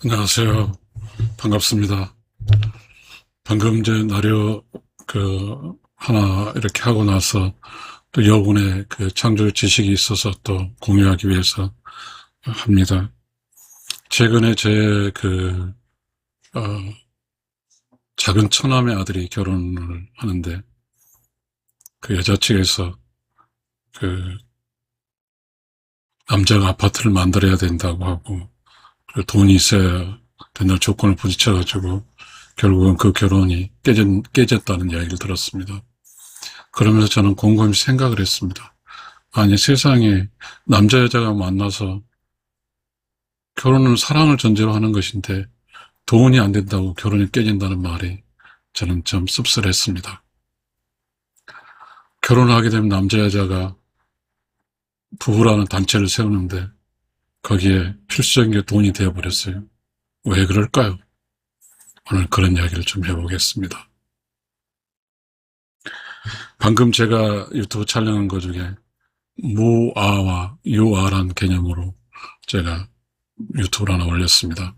안녕하세요. 반갑습니다. 방금 제 나려 하나 이렇게 하고 나서 또 여분의 창조 지식이 있어서 또 공유하기 위해서 합니다. 최근에 제 어, 작은 처남의 아들이 결혼을 하는데 그 여자 측에서 그 남자가 아파트를 만들어야 된다고 하고 돈이 있어야 된다는 조건을 부딪혀가지고 결국은 그 결혼이 깨졌다는 이야기를 들었습니다. 그러면서 저는 곰곰이 생각을 했습니다. 아니, 세상에 남자 여자가 만나서 결혼은 사랑을 전제로 하는 것인데 돈이 안 된다고 결혼이 깨진다는 말이 저는 좀 씁쓸했습니다. 결혼을 하게 되면 남자 여자가 부부라는 단체를 세우는데 거기에 필수적인 게 돈이 되어버렸어요. 왜 그럴까요? 오늘 그런 이야기를 좀 해보겠습니다. 방금 제가 유튜브 촬영한 것 중에 무아와 유아란 개념으로 제가 유튜브를 하나 올렸습니다.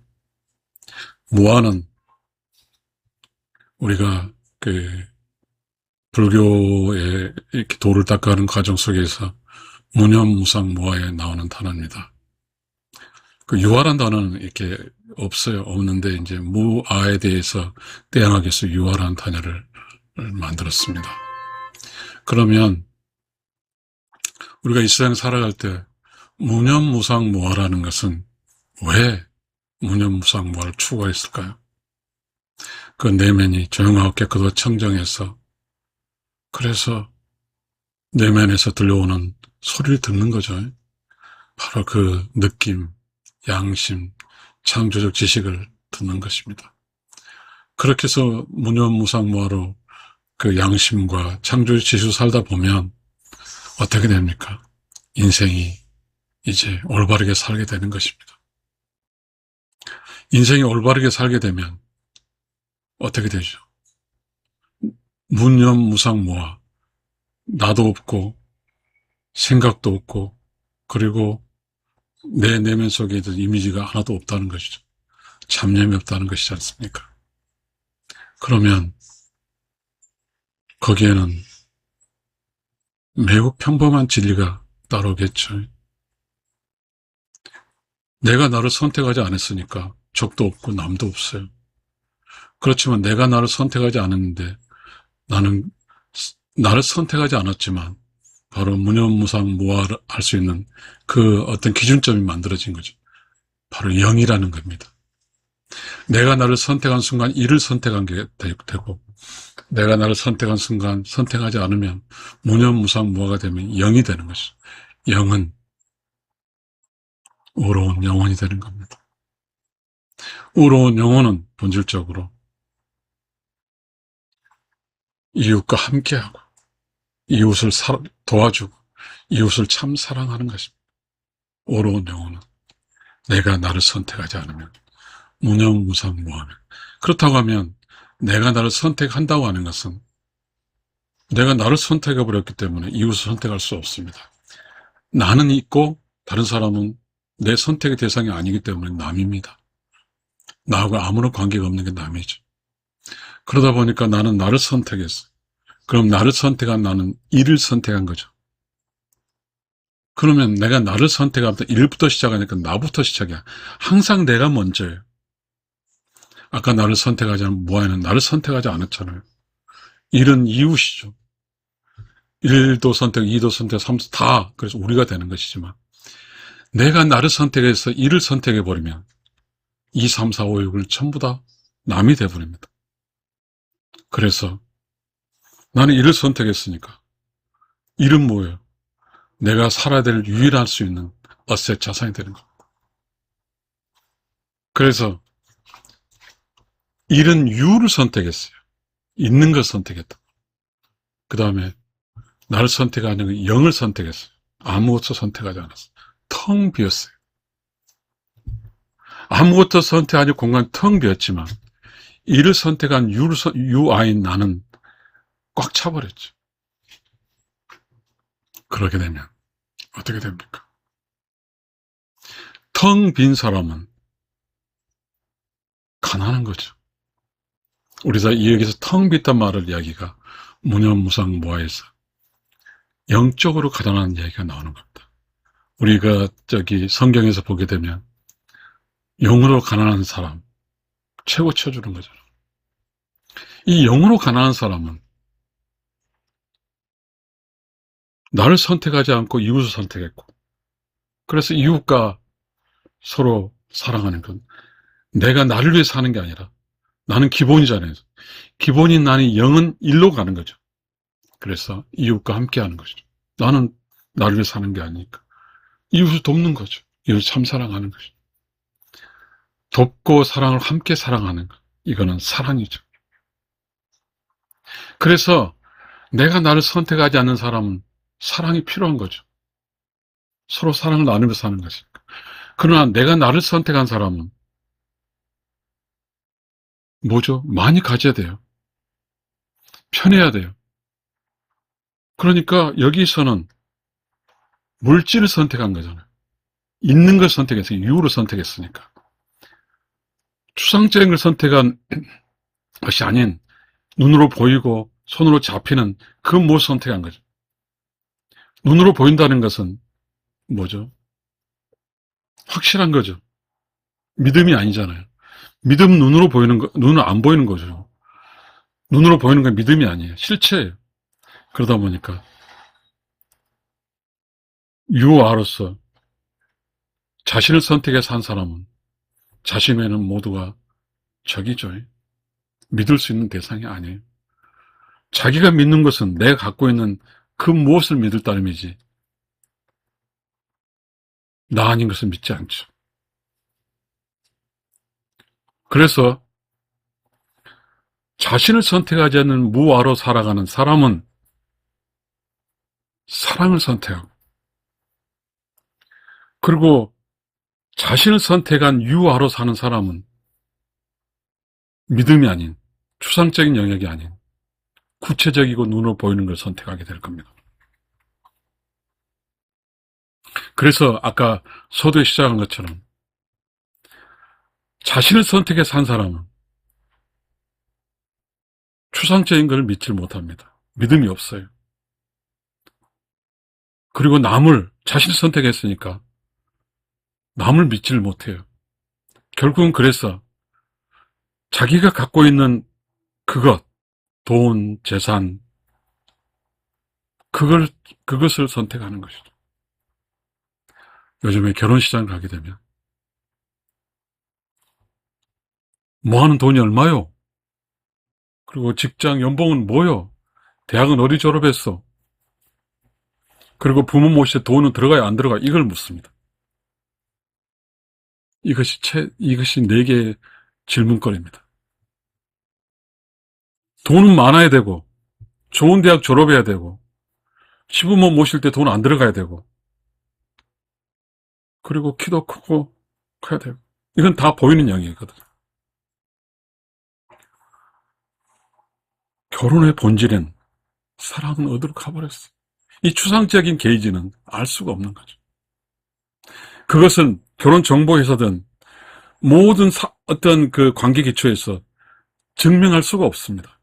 무아는 우리가 불교의 이렇게 도를 닦아가는 과정 속에서 무념무상무아에 나오는 단어입니다. 유아란 단어는 이렇게 없어요. 없는데 이제 무아에 대해서 대항하기 위해서 유아라는 단어를 만들었습니다. 그러면 우리가 이 세상 살아갈 때 무념무상무아라는 것은 왜 무념무상무아를 추구했을까요? 그 내면이 조용하고 깨끗하고 청정해서 그래서 내면에서 들려오는 소리를 듣는 거죠. 바로 그 느낌, 양심, 창조적 지식을 듣는 것입니다. 그렇게 해서 무념무상무아로 그 양심과 창조적 지식을 살다 보면 어떻게 됩니까? 인생이 이제 올바르게 살게 되는 것입니다. 인생이 올바르게 살게 되면 어떻게 되죠? 무념무상무아, 나도 없고 생각도 없고 그리고 내 내면 속에 있는 이미지가 하나도 없다는 것이죠. 잡념이 없다는 것이지 않습니까? 그러면 거기에는 매우 평범한 진리가 따르겠죠. 내가 나를 선택하지 않았으니까 적도 없고 남도 없어요. 그렇지만 내가 나를 선택하지 않았는데 나는 나를 선택하지 않았지만 바로 무념무상무아할 수 있는 그 어떤 기준점이 만들어진 거죠. 바로 영이라는 겁니다. 내가 나를 선택한 순간 이를 선택한 게 되고 내가 나를 선택한 순간 선택하지 않으면 무념무상무아가 되면 영이 되는 것이죠. 영은 의로운 영혼이 되는 겁니다. 의로운 영혼은 본질적으로 이웃과 함께하고 이웃을 도와주고 이웃을 참 사랑하는 것입니다. 의로운 영혼은 내가 나를 선택하지 않으면 무념무상무하면 그렇다고 하면 내가 나를 선택한다고 하는 것은 내가 나를 선택해버렸기 때문에 이웃을 선택할 수 없습니다. 나는 있고 다른 사람은 내 선택의 대상이 아니기 때문에 남입니다. 나하고 아무런 관계가 없는 게 남이죠. 그러다 보니까 나는 나를 선택했어요. 그럼 나를 선택한 나는 이를 선택한 거죠. 그러면 내가 나를 선택하면 일부터 시작하니까 나부터 시작이야. 항상 내가 먼저예요. 아까 나를 선택하지 않은 무아에는 나를 선택하지 않았잖아요. 일은 이웃이죠. 1도 선택, 2도 선택, 3도 다 그래서 우리가 되는 것이지만 내가 나를 선택해서 일을 선택해버리면 2, 3, 4, 5, 6을 전부 다 남이 돼버립니다. 그래서 나는 일을 선택했으니까 일은 뭐예요? 내가 살아야 될 유일할 수 있는 어셋 자산이 되는 겁니다. 그래서 일은 유를 선택했어요. 있는 걸 선택했다. 그 다음에 나를 선택하는 영을 선택했어요. 아무것도 선택하지 않았어요. 텅 비었어요. 아무것도 선택하지 공간 텅 비었지만 이를 선택한 유아인 나는 꽉 차버렸죠. 그렇게 되면 어떻게 됩니까? 텅 빈 사람은 가난한 거죠. 우리가 여기서 텅 빈단 말을 이야기가 무념무상무아에서 영적으로 가난한 이야기가 나오는 겁니다. 우리가 성경에서 보게 되면 영으로 가난한 사람 최고 쳐주는 거죠. 이 영으로 가난한 사람은 나를 선택하지 않고 이웃을 선택했고, 그래서 이웃과 서로 사랑하는 건 내가 나를 위해 사는 게 아니라 나는 기본이잖아요. 기본인 나는 영은 일로 가는 거죠. 그래서 이웃과 함께 하는 거죠. 나는 나를 위해 사는 게 아니니까 이웃을 돕는 거죠. 이웃을 참 사랑하는 거죠. 돕고 사랑을 함께 사랑하는 것, 이거는 사랑이죠. 그래서 내가 나를 선택하지 않는 사람은 사랑이 필요한 거죠. 서로 사랑을 나누며 사는 것이니까. 그러나 내가 나를 선택한 사람은 뭐죠? 많이 가져야 돼요. 편해야 돼요. 그러니까 여기서는 물질을 선택한 거잖아요. 있는 걸 선택했어요. 유를 선택했으니까. 추상적인 걸 선택한 것이 아닌 눈으로 보이고 손으로 잡히는 그 무엇을 선택한 거죠. 눈으로 보인다는 것은 뭐죠? 확실한 거죠. 믿음이 아니잖아요. 믿음은 눈으로 보이는 거, 눈은 안 보이는 거죠. 눈으로 보이는 건 믿음이 아니에요. 실체예요. 그러다 보니까 유아로서 자신을 선택해서 한 사람은 자신에는 모두가 적이죠. 믿을 수 있는 대상이 아니에요. 자기가 믿는 것은 내가 갖고 있는 그 무엇을 믿을 따름이지 나 아닌 것을 믿지 않죠. 그래서 자신을 선택하지 않는 무아로 살아가는 사람은 사랑을 선택하고, 그리고 자신을 선택한 유아로 사는 사람은 믿음이 아닌, 추상적인 영역이 아닌 구체적이고 눈으로 보이는 걸 선택하게 될 겁니다. 그래서 아까 서두에 시작한 것처럼 자신을 선택해서 산 사람은 추상적인 걸 믿지 못합니다. 믿음이 없어요. 그리고 남을 자신을 선택했으니까 남을 믿지를 못해요. 결국은 그래서 자기가 갖고 있는 그것, 돈, 재산, 그것을 선택하는 것이죠. 요즘에 결혼 시장을 가게 되면 뭐 하는 돈이 얼마요? 그리고 직장 연봉은 뭐요? 대학은 어디 졸업했어? 그리고 부모 모실 때 돈은 들어가야 안 들어가? 이걸 묻습니다. 이것이 네 개의 질문거리입니다. 돈은 많아야 되고, 좋은 대학 졸업해야 되고, 시부모 모실 때 돈 안 들어가야 되고, 그리고 키도 크고 커야 되고, 이건 다 보이는 영역이거든요. 결혼의 본질은 사랑은 어디로 가버렸어. 이 추상적인 게이지는 알 수가 없는 거죠. 그것은 결혼 정보에서든 모든 어떤 그 관계 기초에서 증명할 수가 없습니다.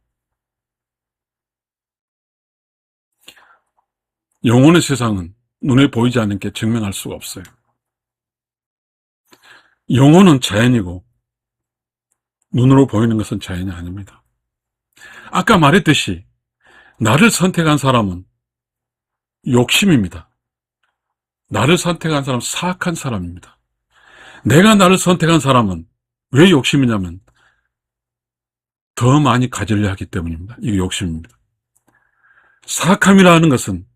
영혼의 세상은 눈에 보이지 않는 게 증명할 수가 없어요. 영혼은 자연이고 눈으로 보이는 것은 자연이 아닙니다. 아까 말했듯이 나를 선택한 사람은 욕심입니다. 나를 선택한 사람은 사악한 사람입니다. 내가 나를 선택한 사람은 왜 욕심이냐면 더 많이 가지려 하기 때문입니다. 이게 욕심입니다. 사악함이라는 것은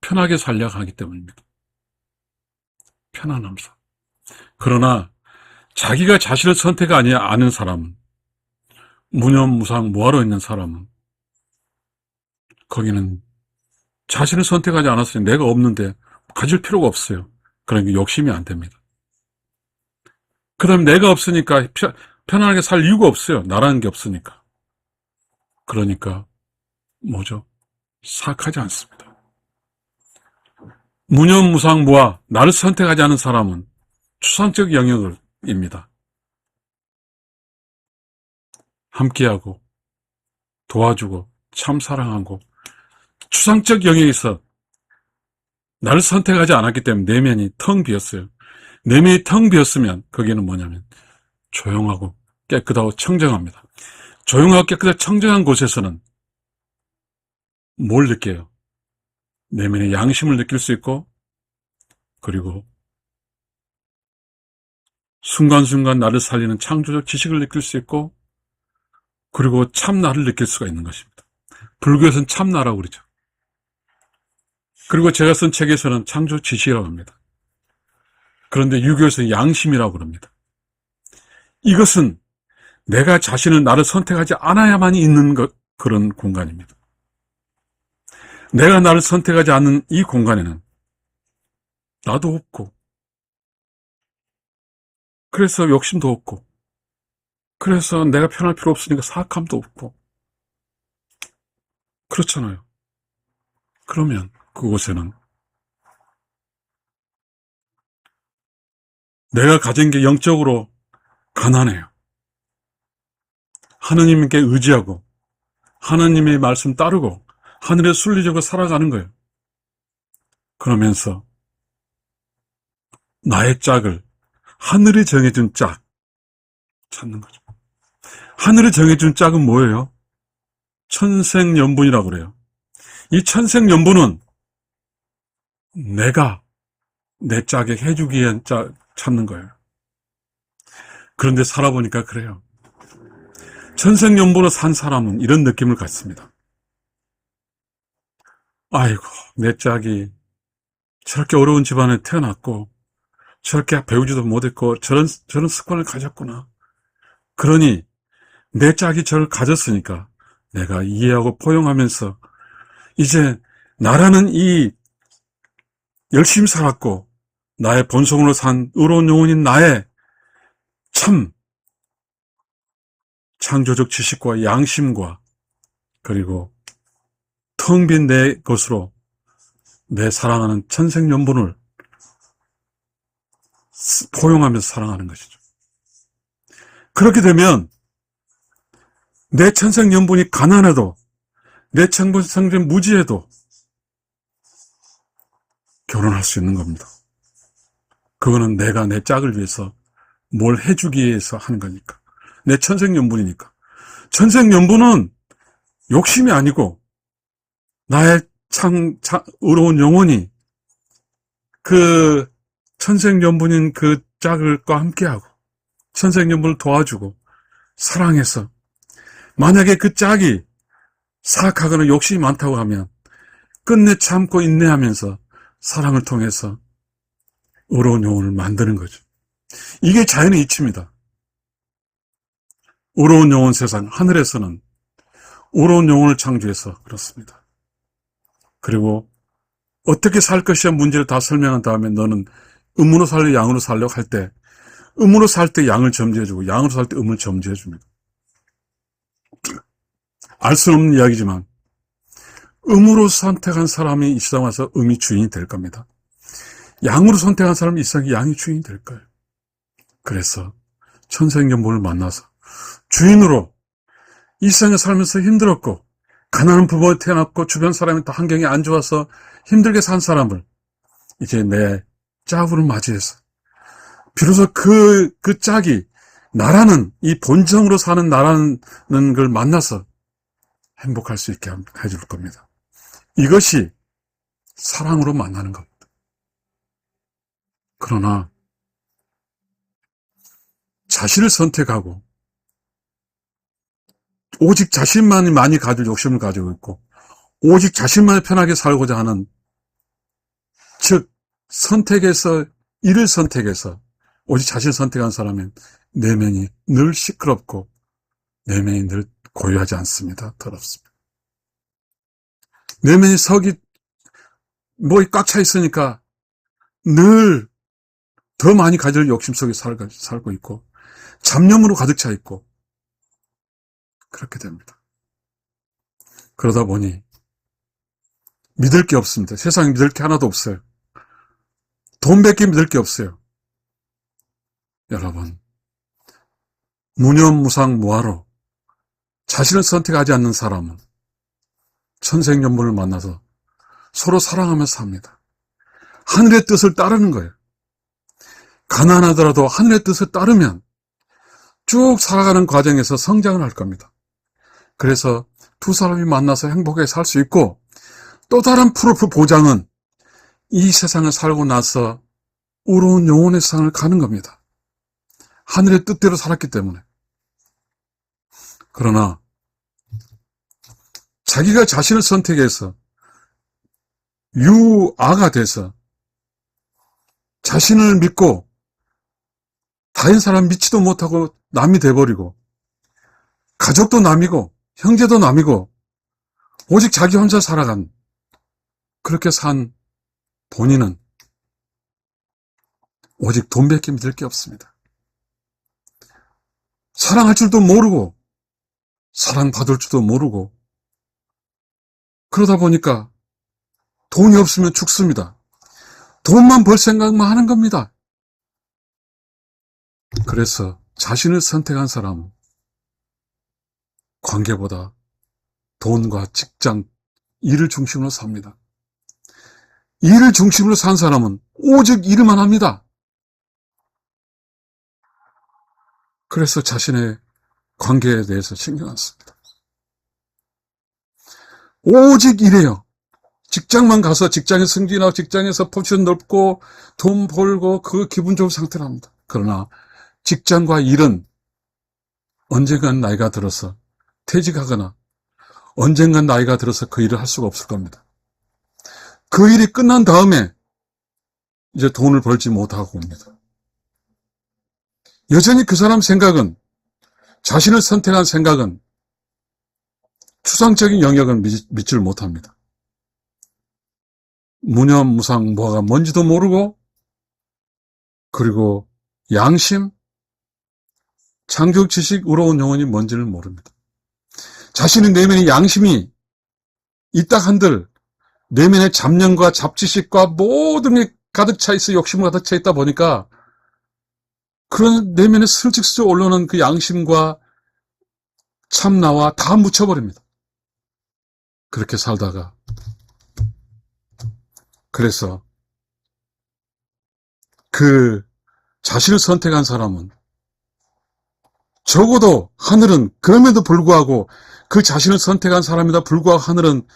편하게 살려고 하기 때문입니다. 편안함사. 그러나 자기가 자신을 선택하지 않은 사람은, 무념무상 무아로 있는 사람은 거기는 자신을 선택하지 않았으니 내가 없는데 가질 필요가 없어요. 그러니까 욕심이 안 됩니다. 그 다음에 내가 없으니까 편안하게 살 이유가 없어요. 나라는 게 없으니까. 그러니까 뭐죠? 사악하지 않습니다. 무념무상무아, 나를 선택하지 않은 사람은 추상적 영역입니다. 함께하고 도와주고 참 사랑하고 추상적 영역에서 나를 선택하지 않았기 때문에 내면이 텅 비었어요. 내면이 텅 비었으면 거기는 뭐냐면 조용하고 깨끗하고 청정합니다. 조용하고 깨끗하고 청정한 곳에서는 뭘 느껴요? 내면의 양심을 느낄 수 있고, 그리고 순간순간 나를 살리는 창조적 지식을 느낄 수 있고, 그리고 참나를 느낄 수가 있는 것입니다. 불교에서는 참나라고 그러죠. 그리고 제가 쓴 책에서는 창조 지식이라고 합니다. 그런데 유교에서는 양심이라고 그럽니다. 이것은 내가 자신을 나를 선택하지 않아야만 있는 그런 공간입니다. 내가 나를 선택하지 않는 이 공간에는 나도 없고, 그래서 욕심도 없고, 그래서 내가 편할 필요 없으니까 사악함도 없고, 그렇잖아요. 그러면 그곳에는 내가 가진 게 영적으로 가난해요. 하느님께 의지하고 하느님의 말씀 따르고 하늘에 순리적으로 살아가는 거예요. 그러면서 나의 짝을 하늘이 정해준 짝 찾는 거죠. 하늘이 정해준 짝은 뭐예요? 천생연분이라고 그래요. 이 천생연분은 내가 내 짝에 해주기 위한 짝 찾는 거예요. 그런데 살아보니까 그래요. 천생연분을 산 사람은 이런 느낌을 갖습니다. 아이고, 내 짝이 저렇게 어려운 집안에 태어났고 저렇게 배우지도 못했고 저런 습관을 가졌구나. 그러니 내 짝이 저를 가졌으니까 내가 이해하고 포용하면서 이제 나라는 이 열심히 살았고 나의 본성으로 산 의로운 영혼인 나의 참 창조적 지식과 양심과 그리고 텅 빈 내 것으로 내 사랑하는 천생연분을 포용하면서 사랑하는 것이죠. 그렇게 되면 내 천생연분이 가난해도 내 천생연분이 무지해도 결혼할 수 있는 겁니다. 그거는 내가 내 짝을 위해서 뭘 해주기 위해서 하는 거니까. 내 천생연분이니까. 천생연분은 욕심이 아니고 나의 의로운 영혼이 그 천생연분인 그 짝을과 함께하고 천생연분을 도와주고 사랑해서 만약에 그 짝이 사악하거나 욕심이 많다고 하면 끝내 참고 인내하면서 사랑을 통해서 의로운 영혼을 만드는 거죠. 이게 자연의 이치입니다. 의로운 영혼 세상, 하늘에서는 의로운 영혼을 창조해서 그렇습니다. 그리고 어떻게 살 것이야 문제를 다 설명한 다음에 너는 음으로 살려 양으로 살려고 할 때 음으로 살 때 양을 점지해주고 양으로 살 때 음을 점지해줍니다. 알 수 없는 이야기지만 음으로 선택한 사람이 이 세상 와서 음이 주인이 될 겁니다. 양으로 선택한 사람이 이 세상에 양이 주인이 될 거예요. 그래서 천생연분을 만나서 주인으로 이 세상에 살면서 힘들었고 가난한 부모에 태어났고 주변 사람이 다 환경이 안 좋아서 힘들게 산 사람을 이제 내 짝으로 맞이해서 비로소 그 짝이 나라는 이 본성으로 사는 나라는 걸 만나서 행복할 수 있게 해줄 겁니다. 이것이 사랑으로 만나는 겁니다. 그러나 자신을 선택하고 오직 자신만이 많이 가질 욕심을 가지고 있고 오직 자신만이 편하게 살고자 하는 즉 선택해서 이를 선택해서 오직 자신을 선택한 사람은 내면이 늘 시끄럽고 내면이 늘 고요하지 않습니다. 더럽습니다. 내면이 뭐이 꽉 차 있으니까 늘 더 많이 가질 욕심 속에 살고 있고 잡념으로 가득 차 있고 그렇게 됩니다. 그러다 보니 믿을 게 없습니다. 세상에 믿을 게 하나도 없어요. 돈밖에 믿을 게 없어요. 여러분 무념무상 무아로 자신을 선택하지 않는 사람은 천생연분을 만나서 서로 사랑하며 삽니다. 하늘의 뜻을 따르는 거예요. 가난하더라도 하늘의 뜻을 따르면 쭉 살아가는 과정에서 성장을 할 겁니다. 그래서 두 사람이 만나서 행복하게 살 수 있고, 또 다른 프로프 보장은 이 세상을 살고 나서 의로운 영혼의 세상을 가는 겁니다. 하늘의 뜻대로 살았기 때문에. 그러나 자기가 자신을 선택해서 유아가 돼서 자신을 믿고 다른 사람 믿지도 못하고 남이 돼버리고, 가족도 남이고 형제도 남이고 오직 자기 혼자 살아간, 그렇게 산 본인은 오직 돈밖에 믿을 게 없습니다. 사랑할 줄도 모르고 사랑받을 줄도 모르고, 그러다 보니까 돈이 없으면 죽습니다. 돈만 벌 생각만 하는 겁니다. 그래서 자신을 선택한 사람은 관계보다 돈과 직장, 일을 중심으로 삽니다. 일을 중심으로 산 사람은 오직 일만 합니다. 그래서 자신의 관계에 대해서 신경 안 씁니다. 오직 일해요. 직장만 가서 직장에서 승진하고 직장에서 포지션 넓고 돈 벌고 그 기분 좋은 상태랍니다. 그러나 직장과 일은 언젠간 나이가 들어서 퇴직하거나 언젠간 나이가 들어서 그 일을 할 수가 없을 겁니다. 그 일이 끝난 다음에 이제 돈을 벌지 못하고 옵니다. 여전히 그 사람 생각은, 자신을 선택한 생각은 추상적인 영역은 믿지를 못합니다. 무념무상 뭐가 뭔지도 모르고, 그리고 양심, 창조적 지식, 의로운 영혼이 뭔지를 모릅니다. 자신의 내면의 양심이 있다 한들 내면의 잡념과 잡지식과 모든 게 가득 차 있어, 욕심으로 가득 차 있다 보니까 그런 내면에 슬쩍슬쩍 올라오는 그 양심과 참나와 다 묻혀버립니다. 그렇게 살다가, 그래서 그 자신을 선택한 사람은 적어도 하늘은, 그럼에도 불구하고 그 자신을 선택한 사람이다 불구하고 하늘은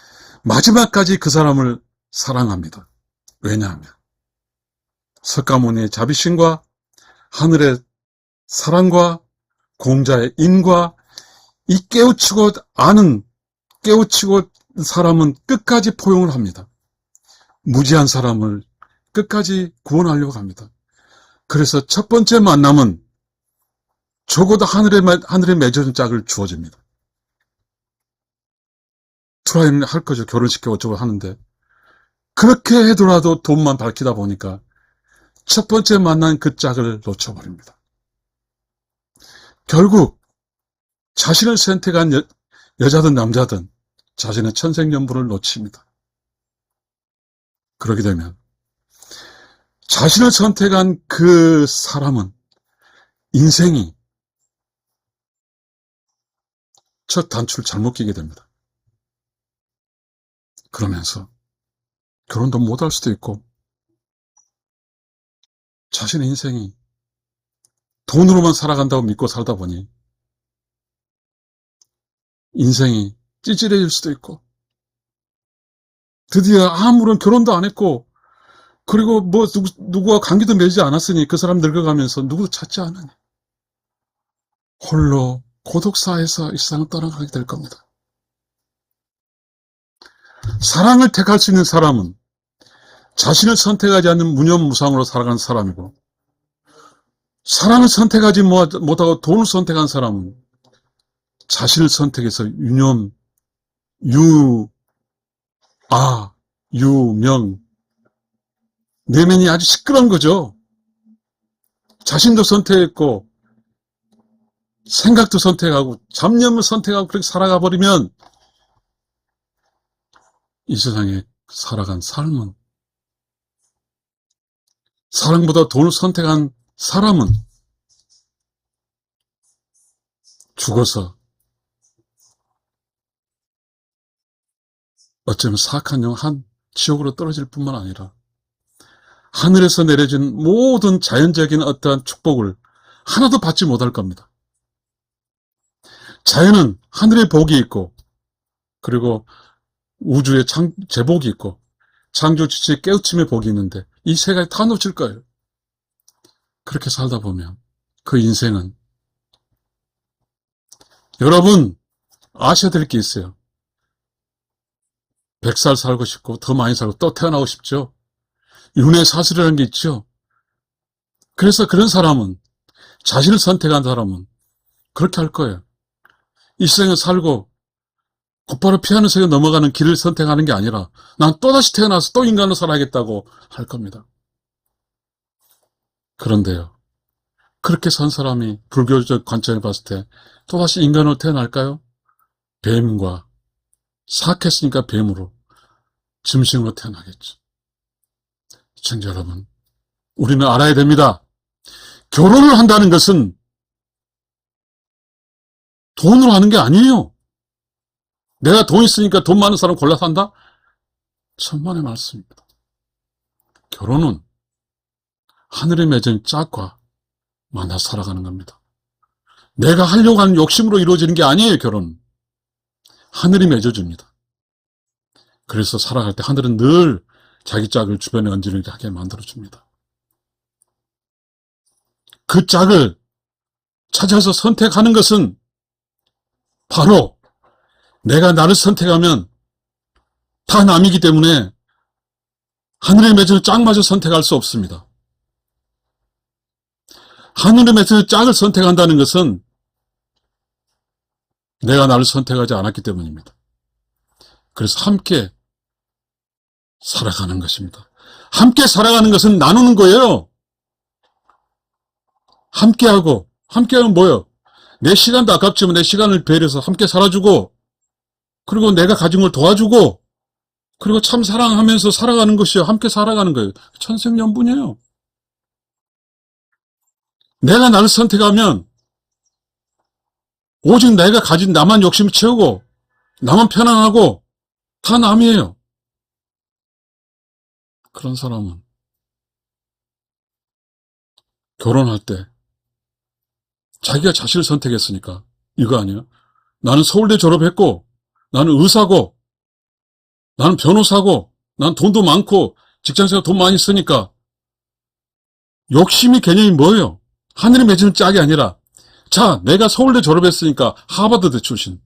마지막까지 그 사람을 사랑합니다. 왜냐하면 석가모니의 자비심과 하늘의 사랑과 공자의 인과 이 깨우치고 사람은 끝까지 포용을 합니다. 무지한 사람을 끝까지 구원하려고 합니다. 그래서 첫 번째 만남은 적어도 하늘에 맺어준 짝을 주어집니다. 트라이는 할 거죠. 결혼시키고 어쩌고 하는데, 그렇게 해도라도 돈만 밝히다 보니까 첫 번째 만난 그 짝을 놓쳐버립니다. 결국 자신을 선택한 여자든 남자든 자신의 천생연분을 놓칩니다. 그렇게 되면 자신을 선택한 그 사람은 인생이 첫 단추를 잘못 끼게 됩니다. 그러면서 결혼도 못할 수도 있고, 자신의 인생이 돈으로만 살아간다고 믿고 살다 보니 인생이 찌질해질 수도 있고, 드디어 아무런 결혼도 안 했고, 그리고 뭐 누구와 관계도 맺지 않았으니 그 사람 늙어가면서 누구도 찾지 않으니 홀로 고독사에서 이 세상을 떠나가게 될 겁니다. 사랑을 택할 수 있는 사람은 자신을 선택하지 않는 무념무상으로 살아가는 사람이고, 사랑을 선택하지 못하고 돈을 선택한 사람은 자신을 선택해서 유명, 내면이 아주 시끄러운 거죠. 자신도 선택했고, 생각도 선택하고, 잡념을 선택하고 그렇게 살아가 버리면 이 세상에 살아간 삶은, 사랑보다 돈을 선택한 사람은 죽어서 어쩌면 사악한 영 한 지옥으로 떨어질 뿐만 아니라 하늘에서 내려진 모든 자연적인 어떠한 축복을 하나도 받지 못할 겁니다. 자연은 하늘의 복이 있고, 그리고 우주의 제복이 있고, 창조 주체의 깨우침의 복이 있는데 이 세 가지 다 놓칠 거예요. 그렇게 살다 보면 그 인생은, 여러분 아셔야 될 게 있어요. 100살 살고 싶고 더 많이 살고 또 태어나고 싶죠. 윤회 사슬이라는 게 있죠. 그래서 그런 사람은, 자신을 선택한 사람은 그렇게 할 거예요. 이 세상에 살고 곧바로 피하는 세계 넘어가는 길을 선택하는 게 아니라 난 또다시 태어나서 또 인간으로 살아야겠다고 할 겁니다. 그런데요, 그렇게 산 사람이 불교적 관점에 봤을 때 또다시 인간으로 태어날까요? 뱀과, 사악했으니까 뱀으로, 짐승으로 태어나겠죠. 시청자 여러분, 우리는 알아야 됩니다. 결혼을 한다는 것은 돈으로 하는 게 아니에요. 내가 돈 있으니까 돈 많은 사람 골라서 한다? 천만의 말씀입니다. 결혼은 하늘에 맺은 짝과 만나 살아가는 겁니다. 내가 하려고 하는 욕심으로 이루어지는 게 아니에요, 결혼은. 하늘이 맺어줍니다. 그래서 살아갈 때 하늘은 늘 자기 짝을 주변에 얹어지게 만들어줍니다. 그 짝을 찾아서 선택하는 것은 바로 내가 나를 선택하면 다 남이기 때문에 하늘에 맺은 짝마저 선택할 수 없습니다. 하늘에 맺은 짝을 선택한다는 것은 내가 나를 선택하지 않았기 때문입니다. 그래서 함께 살아가는 것입니다. 함께 살아가는 것은 나누는 거예요. 함께하면 뭐예요? 내 시간도 아깝지만 내 시간을 배려해서 함께 살아주고, 그리고 내가 가진 걸 도와주고, 그리고 참 사랑하면서 살아가는 것이요. 함께 살아가는 거예요. 천생연분이에요. 내가 나를 선택하면 오직 내가 가진 나만 욕심을 채우고 나만 편안하고 다 남이에요. 그런 사람은 결혼할 때 자기가 자신을 선택했으니까 이거 아니에요? 나는 서울대 졸업했고, 나는 의사고, 나는 변호사고, 난 돈도 많고 직장생활 돈 많이 쓰니까, 욕심이 개념이 뭐예요? 하늘이 맺은 짝이 아니라, 자, 내가 서울대 졸업했으니까 하버드대 출신,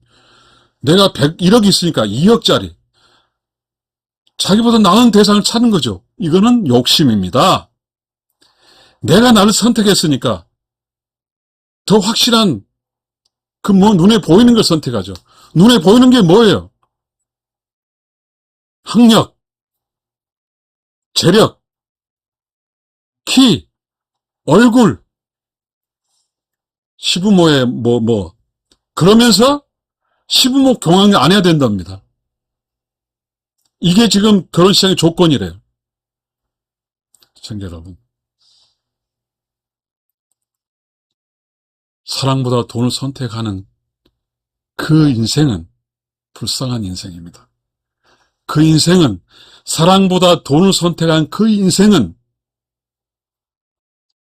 내가 1억이 있으니까 2억짜리, 자기보다 나은 대상을 찾는 거죠. 이거는 욕심입니다. 내가 나를 선택했으니까 더 확실한 눈에 보이는 걸 선택하죠. 눈에 보이는 게 뭐예요? 학력, 재력, 키, 얼굴, 시부모의 그러면서 시부모 경황 안 해야 된답니다. 이게 지금 결혼 시장의 조건이래요. 시청자 여러분, 사랑보다 돈을 선택하는 그 인생은 불쌍한 인생입니다. 그 인생은, 사랑보다 돈을 선택한 그 인생은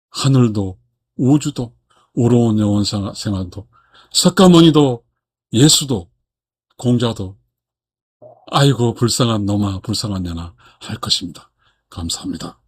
하늘도 우주도 우러운 영원 생활도 석가모니도 예수도 공자도 아이고 불쌍한 놈아 불쌍한 년아 할 것입니다. 감사합니다.